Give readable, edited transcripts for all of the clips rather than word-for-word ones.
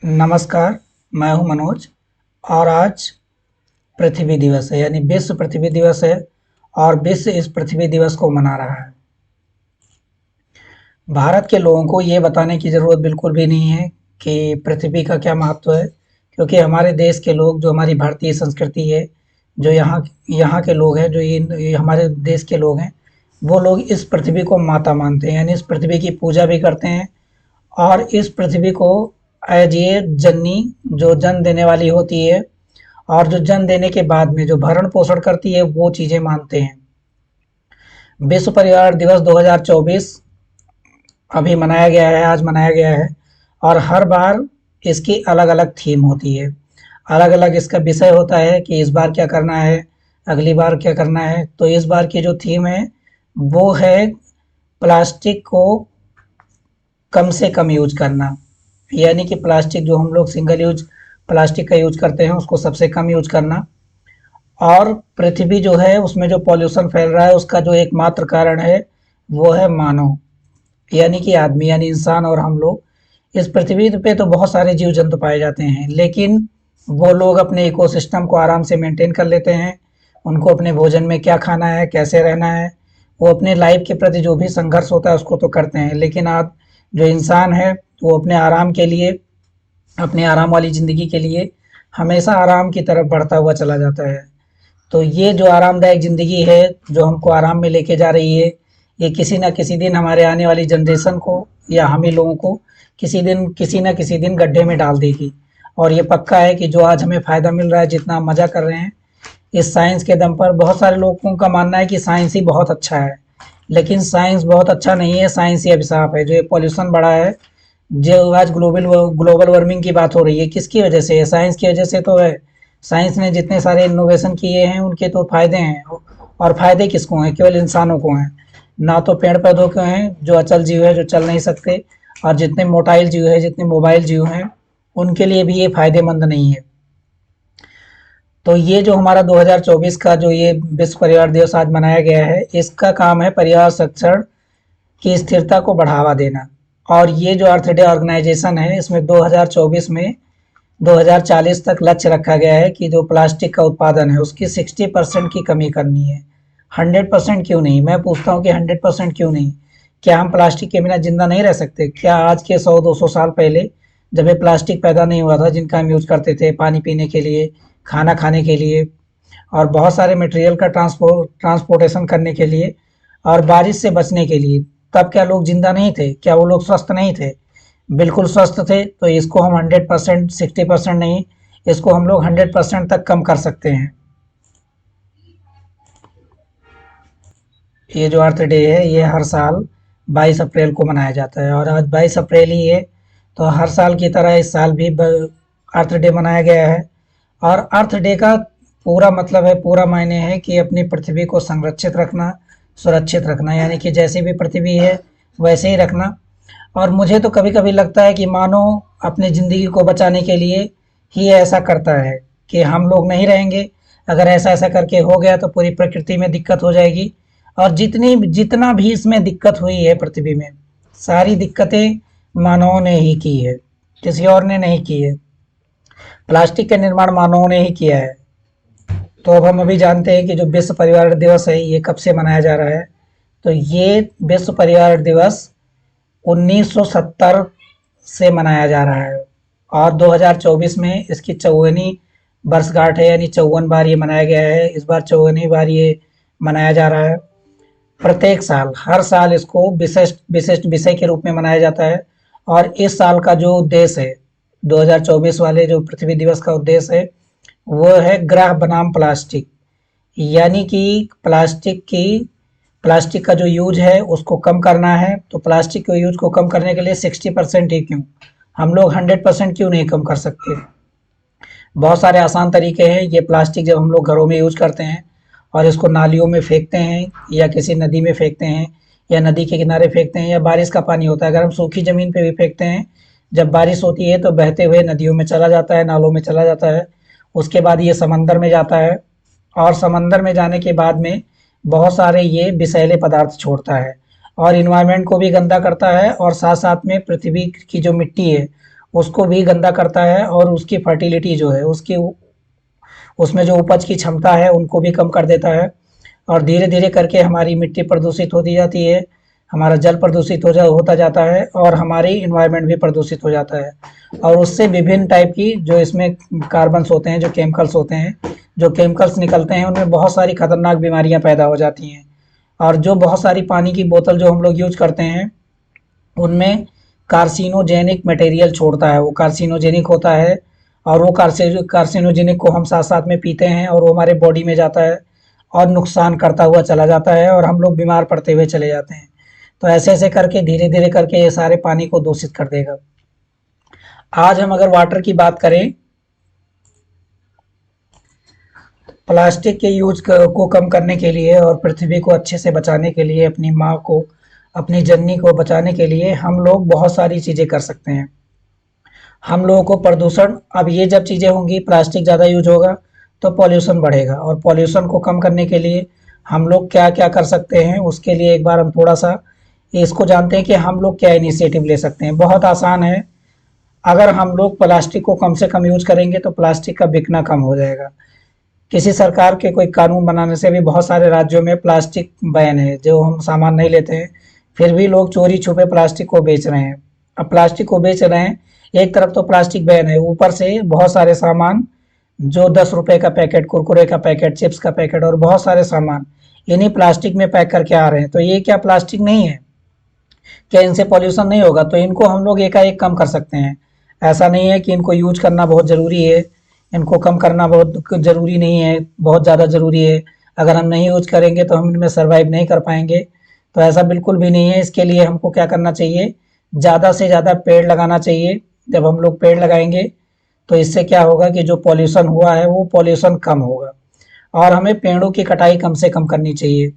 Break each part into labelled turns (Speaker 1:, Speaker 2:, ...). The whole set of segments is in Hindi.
Speaker 1: नमस्कार, मैं हूं मनोज और आज पृथ्वी दिवस है यानी विश्व पृथ्वी दिवस है और विश्व इस पृथ्वी दिवस को मना रहा है। भारत के लोगों को ये बताने की ज़रूरत बिल्कुल भी नहीं है कि पृथ्वी का क्या महत्व है, क्योंकि हमारे देश के लोग जो हमारी भारतीय संस्कृति है, जो यहाँ यहाँ के लोग हैं, जो ये हमारे देश के लोग हैं, वो लोग इस पृथ्वी को माता मानते हैं यानी इस पृथ्वी की पूजा भी करते हैं और इस पृथ्वी को एज ए जननी जो जन्म देने वाली होती है और जो जन्म देने के बाद में जो भरण पोषण करती है वो चीज़ें मानते हैं। विश्व परिवार दिवस 2024 अभी मनाया गया है, आज मनाया गया है और हर बार इसकी अलग-अलग थीम होती है। अलग-अलग इसका विषय होता है कि इस बार क्या करना है, अगली बार क्या करना है। तो इस बार की जो थीम है वो है प्लास्टिक को कम से कम यूज करना, यानी कि प्लास्टिक जो हम लोग सिंगल यूज प्लास्टिक का यूज करते हैं उसको सबसे कम यूज करना। और पृथ्वी जो है उसमें जो पॉल्यूशन फैल रहा है उसका जो एकमात्र कारण है वो है मानव, यानी कि आदमी यानी इंसान और हम लोग। इस पृथ्वी पे तो बहुत सारे जीव जंतु पाए जाते हैं, लेकिन वो लोग अपने इकोसिस्टम को आराम से मेंटेन कर लेते हैं। उनको अपने भोजन में क्या खाना है, कैसे रहना है, वो अपने लाइफ के प्रति जो भी संघर्ष होता है उसको तो करते हैं, लेकिन आप जो इंसान है वो अपने आराम के लिए, अपने आराम वाली ज़िंदगी के लिए हमेशा आराम की तरफ बढ़ता हुआ चला जाता है। तो ये जो आरामदायक ज़िंदगी है जो हमको आराम में लेके जा रही है, ये किसी न किसी दिन हमारे आने वाली जनरेशन को या हम ही लोगों को किसी न किसी दिन गड्ढे में डाल देगी। और ये पक्का है कि जो आज हमें फ़ायदा मिल रहा है, जितना हम मज़ा कर रहे हैं इस साइंस के दम पर, बहुत सारे लोगों का मानना है कि साइंस ही बहुत अच्छा है, लेकिन साइंस बहुत अच्छा नहीं है। साइंस ही अभिशाप है। जो ये पॉल्यूशन बढ़ा है, जो आज ग्लोबल वार्मिंग की बात हो रही है, किसकी वजह से है? साइंस की वजह से तो है। साइंस ने जितने सारे इनोवेशन किए हैं उनके तो फायदे हैं, और फायदे किसको हैं? केवल इंसानों को हैं, ना तो पेड़ पौधों को हैं जो अचल जीव है, जो चल नहीं सकते। और जितने मोटाइल जीव है, जितने मोबाइल जीव हैं, उनके लिए भी ये फायदेमंद नहीं है। तो ये जो हमारा 2024 का जो ये विश्व परिवार दिवस आज मनाया गया है, इसका काम है पर्यावरण संरक्षण की स्थिरता को बढ़ावा देना। और ये जो अर्थ डे ऑर्गेनाइजेशन है, इसमें 2024 में 2040 तक लक्ष्य रखा गया है कि जो प्लास्टिक का उत्पादन है उसकी 60% की कमी करनी है। 100% क्यों नहीं? मैं पूछता हूँ कि 100% क्यों नहीं? क्या हम प्लास्टिक के बिना जिंदा नहीं रह सकते? क्या आज के 100-200 साल पहले जब ये प्लास्टिक पैदा नहीं हुआ था, जिनका हम यूज करते थे पानी पीने के लिए, खाना खाने के लिए और बहुत सारे मटेरियल का ट्रांसपोर्टेशन करने के लिए और बारिश से बचने के लिए, तब क्या लोग जिंदा नहीं थे? क्या वो लोग स्वस्थ नहीं थे? बिल्कुल स्वस्थ थे। तो इसको हम 100%, 60% नहीं, इसको हम लोग 100% तक कम कर सकते हैं। ये जो अर्थ डे है ये हर साल 22 अप्रैल को मनाया जाता है और आज 22 अप्रैल ही है। तो हर साल की तरह इस साल भी अर्थ डे मनाया गया है। और अर्थ डे का पूरा मतलब है, पूरा मायने है कि अपनी पृथ्वी को संरक्षित रखना, सुरक्षित रखना, यानी कि जैसी भी पृथ्वी है वैसे ही रखना। और मुझे तो कभी कभी लगता है कि मानो अपनी ज़िंदगी को बचाने के लिए ही ऐसा करता है कि हम लोग नहीं रहेंगे, अगर ऐसा ऐसा करके हो गया तो पूरी प्रकृति में दिक्कत हो जाएगी। और जितना भी इसमें दिक्कत हुई है पृथ्वी में, सारी दिक्कतें मानवों ने ही की है, किसी और ने नहीं की है। प्लास्टिक का निर्माण मानवों ने ही किया है। तो अब हम अभी जानते हैं कि जो विश्व परिवार दिवस है ये कब से मनाया जा रहा है। तो ये विश्व परिवार दिवस 1970 से मनाया जा रहा है और 2024 में इसकी 54वीं वर्षगांठ है, यानी 54 बार ये मनाया गया है। इस बार 54वीं बार ये मनाया जा रहा है। प्रत्येक साल, हर साल इसको विशिष्ट विशिष्ट विषय के रूप में मनाया जाता है। और इस साल का जो उद्देश्य है, 2024 वाले जो पृथ्वी दिवस का उद्देश्य है, वो है ग्रह बनाम प्लास्टिक, यानी कि प्लास्टिक का जो यूज है उसको कम करना है। तो प्लास्टिक के यूज को कम करने के लिए 60% ही क्यों, हम लोग 100% क्यों नहीं कम कर सकते? बहुत सारे आसान तरीके हैं। ये प्लास्टिक जब हम लोग घरों में यूज करते हैं और इसको नालियों में फेंकते हैं या किसी नदी में फेंकते हैं या नदी के किनारे फेंकते हैं, या बारिश का पानी होता है अगर हम सूखी ज़मीन पे भी फेंकते हैं, जब बारिश होती है तो बहते हुए नदियों में चला जाता है, नालों में चला जाता है। उसके बाद ये समंदर में जाता है और समंदर में जाने के बाद में बहुत सारे ये विषैले पदार्थ छोड़ता है और इन्वायरमेंट को भी गंदा करता है। और साथ साथ में पृथ्वी की जो मिट्टी है उसको भी गंदा करता है और उसकी फर्टिलिटी जो है उसकी उसमें जो उपज की क्षमता है उनको भी कम कर देता है। और धीरे धीरे करके हमारी मिट्टी प्रदूषित होती जाती है, हमारा जल प्रदूषित होता जाता है और हमारी इन्वायरमेंट भी प्रदूषित हो जाता है। और उससे विभिन्न टाइप की जो इसमें कार्बन्स होते हैं, जो केमिकल्स होते हैं, जो केमिकल्स निकलते हैं उनमें बहुत सारी खतरनाक बीमारियां पैदा हो जाती हैं। और जो बहुत सारी पानी की बोतल जो हम लोग यूज करते हैं उनमें कार्सिनोजेनिक मटेरियल छोड़ता है, वो कार्सिनोजेनिक होता है। और वो कार्सिनोजेनिक को हम साथ साथ में पीते हैं और वो हमारे बॉडी में जाता है और नुकसान करता हुआ चला जाता है और हम लोग बीमार पड़ते हुए चले जाते हैं। तो ऐसे ऐसे करके धीरे धीरे करके ये सारे पानी को दूषित कर देगा। आज हम अगर वाटर की बात करें, प्लास्टिक के यूज को कम करने के लिए और पृथ्वी को अच्छे से बचाने के लिए, अपनी माँ को, अपनी जननी को बचाने के लिए हम लोग बहुत सारी चीज़ें कर सकते हैं। हम लोगों को प्रदूषण, अब ये जब चीज़ें होंगी, प्लास्टिक ज़्यादा यूज होगा तो पॉल्यूशन बढ़ेगा। और पॉल्यूशन को कम करने के लिए हम लोग क्या क्या कर सकते हैं, उसके लिए एक बार हम थोड़ा सा इसको जानते हैं कि हम लोग क्या इनिशिएटिव ले सकते हैं। बहुत आसान है, अगर हम लोग प्लास्टिक को कम से कम यूज करेंगे तो प्लास्टिक का बिकना कम हो जाएगा। किसी सरकार के कोई कानून बनाने से भी बहुत सारे राज्यों में प्लास्टिक बैन है, जो हम सामान नहीं लेते हैं फिर भी लोग चोरी छुपे प्लास्टिक को बेच रहे हैं। अब प्लास्टिक को बेच रहे हैं, एक तरफ तो प्लास्टिक बैन है, ऊपर से बहुत सारे सामान जो 10 रुपए का पैकेट, कुरकुरे का पैकेट, चिप्स का पैकेट और बहुत सारे सामान इन्हीं प्लास्टिक में पैक करके आ रहे हैं। तो ये क्या प्लास्टिक नहीं है? क्या इनसे पॉल्यूशन नहीं होगा? तो इनको हम लोग एकाएक कम कर सकते हैं। ऐसा नहीं है कि इनको यूज करना बहुत ज़रूरी है, इनको कम करना बहुत ज़रूरी नहीं है, बहुत ज़्यादा ज़रूरी है। अगर हम नहीं यूज करेंगे तो हम इनमें सर्वाइव नहीं कर पाएंगे, तो ऐसा बिल्कुल भी नहीं है। इसके लिए हमको क्या करना चाहिए, ज़्यादा से ज़्यादा पेड़ लगाना चाहिए। जब हम लोग पेड़ लगाएंगे तो इससे क्या होगा कि जो पॉल्यूशन हुआ है वो पॉल्यूशन कम होगा। और हमें पेड़ों की कटाई कम से कम करनी चाहिए,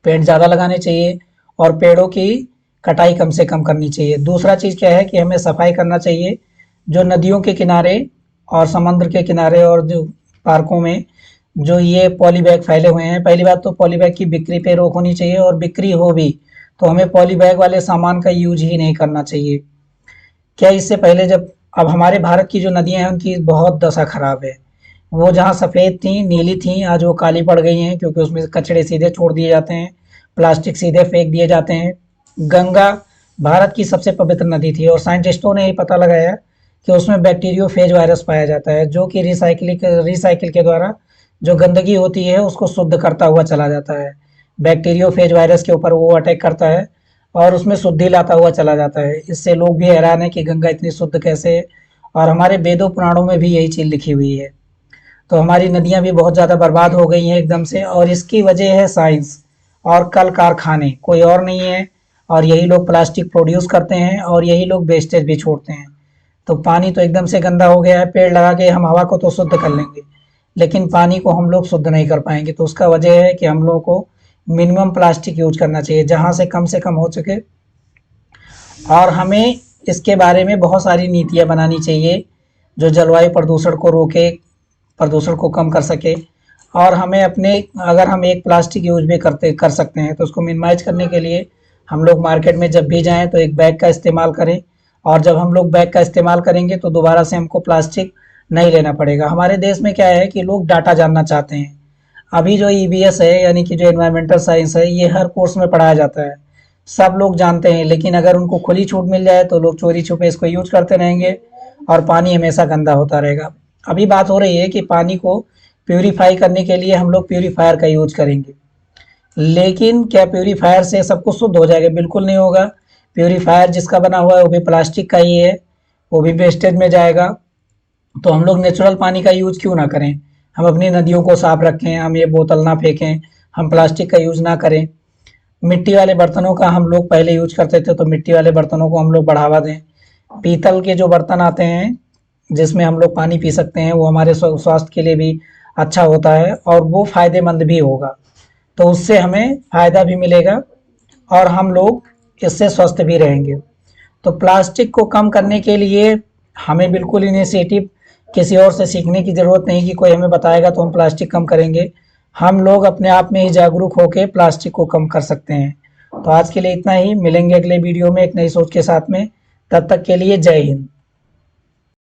Speaker 1: पेड़ ज़्यादा लगाने चाहिए और पेड़ों की कटाई कम से कम करनी चाहिए। दूसरा चीज़ क्या है कि हमें सफाई करना चाहिए। जो नदियों के किनारे और समुद्र के किनारे और जो पार्कों में जो ये पॉली बैग फैले हुए हैं, पहली बात तो पॉली बैग की बिक्री पे रोक होनी चाहिए, और बिक्री हो भी तो हमें पॉली बैग वाले सामान का यूज ही नहीं करना चाहिए। क्या इससे पहले जब, अब हमारे भारत की जो नदियां हैं उनकी बहुत दशा खराब है। वो जहाँ सफ़ेद थी, नीली थी, आज वो काली पड़ गई हैं, क्योंकि उसमें कचड़े सीधे छोड़ दिए जाते हैं, प्लास्टिक सीधे फेंक दिए जाते हैं। गंगा भारत की सबसे पवित्र नदी थी और साइंटिस्टों ने ये पता लगाया कि उसमें बैक्टीरियोफेज वायरस पाया जाता है, जो कि रिसाइकिल के द्वारा जो गंदगी होती है उसको शुद्ध करता हुआ चला जाता है। बैक्टीरियोफेज वायरस के ऊपर वो अटैक करता है और उसमें शुद्धि लाता हुआ चला जाता है। इससे लोग भी हैरान है कि गंगा इतनी शुद्ध कैसे है, और हमारे वेदों पुराणों में भी यही चीज़ लिखी हुई है। तो हमारी नदियाँ भी बहुत ज़्यादा बर्बाद हो गई हैं एकदम से, और इसकी वजह है साइंस और कल कारखाने, कोई और नहीं है। और यही लोग प्लास्टिक प्रोड्यूस करते हैं और यही लोग वेस्टेज भी छोड़ते हैं। तो पानी तो एकदम से गंदा हो गया है। पेड़ लगा के हम हवा को तो शुद्ध कर लेंगे, लेकिन पानी को हम लोग शुद्ध नहीं कर पाएंगे। तो उसका वजह है कि हम लोगों को मिनिमम प्लास्टिक यूज करना चाहिए, जहाँ से कम हो सके। और हमें इसके बारे में बहुत सारी नीतियाँ बनानी चाहिए जो जलवायु प्रदूषण को रोके, प्रदूषण को कम कर सके। और हमें अपने, अगर हम एक प्लास्टिक यूज भी कर सकते हैं तो उसको मिनिमाइज करने के लिए हम लोग मार्केट में जब भी जाएं तो एक बैग का इस्तेमाल करें। और जब हम लोग बैग का इस्तेमाल करेंगे तो दोबारा से हमको प्लास्टिक नहीं लेना पड़ेगा। हमारे देश में क्या है कि लोग डाटा जानना चाहते हैं। अभी जो ईवीएस है, यानी कि जो एनवायरमेंटल साइंस है, ये हर कोर्स में पढ़ाया जाता है, सब लोग जानते हैं। लेकिन अगर उनको खुली छूट मिल जाए तो लोग चोरी छुपे इसको यूज करते रहेंगे और पानी हमेशा गंदा होता रहेगा। अभी बात हो रही है कि पानी को प्यूरीफाई करने के लिए हम लोग प्यूरीफायर का यूज करेंगे, लेकिन क्या प्यूरीफायर से सब कुछ शुद्ध हो जाएगा? बिल्कुल नहीं होगा। प्यूरीफायर जिसका बना हुआ है वो भी प्लास्टिक का ही है, वो भी वेस्टेज में जाएगा। तो हम लोग नेचुरल पानी का यूज क्यों ना करें? हम अपनी नदियों को साफ रखें, हम ये बोतल ना फेंकें, हम प्लास्टिक का यूज ना करें। मिट्टी वाले बर्तनों का हम लोग पहले यूज करते थे, तो मिट्टी वाले बर्तनों को हम लोग बढ़ावा दें। पीतल के जो बर्तन आते हैं जिसमें हम लोग पानी पी सकते हैं, वो हमारे स्वास्थ्य के लिए भी अच्छा होता है और वो फायदेमंद भी होगा। तो उससे हमें फायदा भी मिलेगा और हम लोग इससे स्वस्थ भी रहेंगे। तो प्लास्टिक को कम करने के लिए हमें बिल्कुल इनिशिएटिव किसी और से सीखने की ज़रूरत नहीं कि कोई हमें बताएगा तो हम प्लास्टिक कम करेंगे। हम लोग अपने आप में ही जागरूक होकर प्लास्टिक को कम कर सकते हैं। तो आज के लिए इतना ही, मिलेंगे अगले वीडियो में एक नई सोच के साथ में। तब तक के लिए जय हिंद।